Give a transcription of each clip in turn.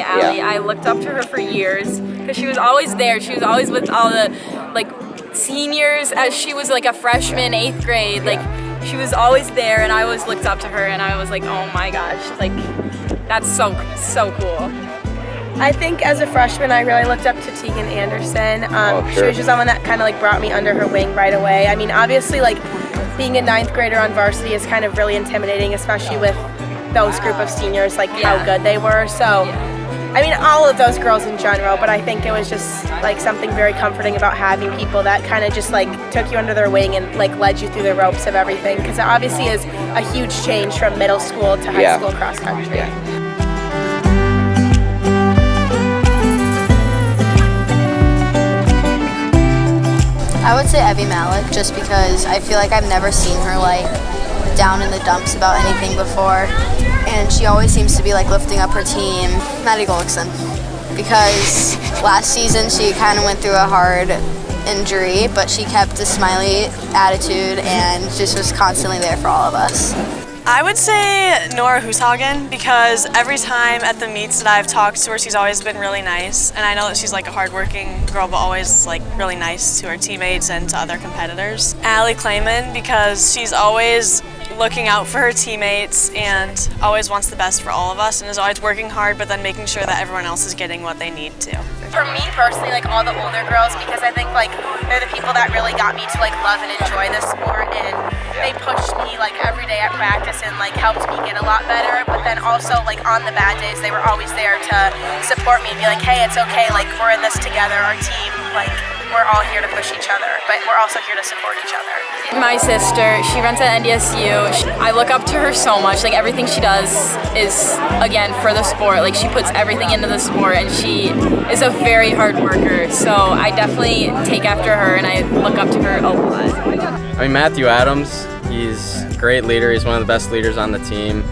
Allie. I looked up to her for years because she was always there. She was always with all the seniors as she was a freshman, 8th grade. She was always there, and I always looked up to her, and I was like, oh my gosh, that's so cool. I think as a freshman, I really looked up to Tegan Anderson. Sure. She was just someone that kind of brought me under her wing right away. I mean, obviously, being a 9th grader on varsity is kind of really intimidating, especially with those group of seniors, how good they were. So, I mean, all of those girls in general, but I think it was just something very comforting about having people that kind of just took you under their wing and led you through the ropes of everything, because it obviously is a huge change from middle school to high school cross country. Yeah. I would say Evie Malik, just because I feel like I've never seen her down in the dumps about anything before, and she always seems to be lifting up her team. Maddie Gullickson, because last season she kind of went through a hard injury, but she kept a smiley attitude and just was constantly there for all of us. I would say Nora Hooshagen, because every time at the meets that I've talked to her, she's always been really nice. And I know that she's a hardworking girl, but always really nice to her teammates and to other competitors. Allie Clayman, because she's always looking out for her teammates and always wants the best for all of us and is always working hard, but then making sure that everyone else is getting what they need to. For me personally, all the older girls, because I think they're the people that really got me to love and enjoy this sport, and they pushed me every day at practice and helped me get a lot better. But then also on the bad days, they were always there to support me and be hey, it's okay, we're in this together, our team, we're all here to push each other, but we're also here to support each other. My sister, she runs at NDSU. I look up to her so much. Everything she does is, again, for the sport. She puts everything into the sport, and she is a very hard worker. So I definitely take after her, and I look up to her a lot. I mean, Matthew Adams, he's a great leader. He's one of the best leaders on the team.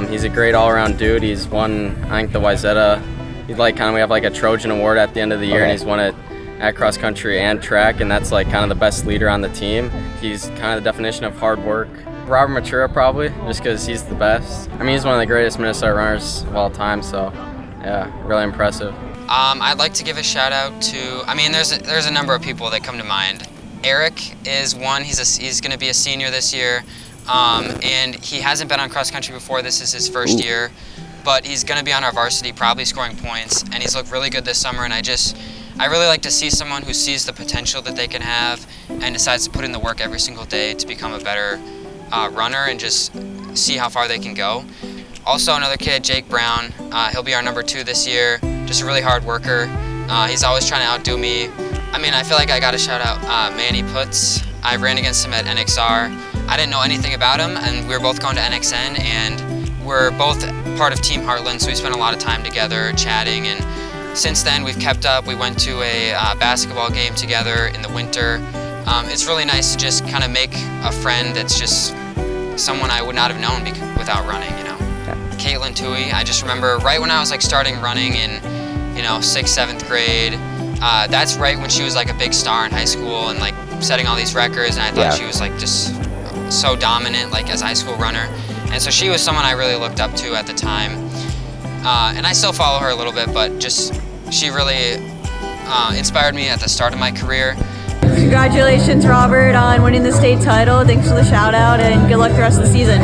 He's a great all-around dude. He's won, I think, the Wyzetta. We have a Trojan Award at the end of the year, and he's won it at cross country and track, and that's kind of the best leader on the team. He's kind of the definition of hard work. Robert Matura probably, just because he's the best. I mean, he's one of the greatest Minnesota runners of all time, so yeah, really impressive. I'd like to give a shout out to, there's a number of people that come to mind. Eric is one, he's going to be a senior this year, and he hasn't been on cross country before. This is his first year, but he's going to be on our varsity, probably scoring points, and he's looked really good this summer, and I really like to see someone who sees the potential that they can have and decides to put in the work every single day to become a better runner and just see how far they can go. Also, another kid, Jake Brown, he'll be our number 2 this year, just a really hard worker. He's always trying to outdo me. I feel like I got to shout out Manny Putz. I ran against him at NXR. I didn't know anything about him, and we were both going to NXN, and we're both part of Team Heartland, so we spent a lot of time together chatting, and since then we've kept up. We went to a basketball game together in the winter. It's really nice to just kind of make a friend that's just someone I would not have known without running, Caitlin Tui, I just remember right when I was starting running in 6th, 7th grade, that's right when she was a big star in high school and setting all these records, and I thought she was just so dominant as a high school runner. And so she was someone I really looked up to at the time. And I still follow her a little bit, but she really inspired me at the start of my career. Congratulations, Robert, on winning the state title. Thanks for the shout out, and good luck the rest of the season.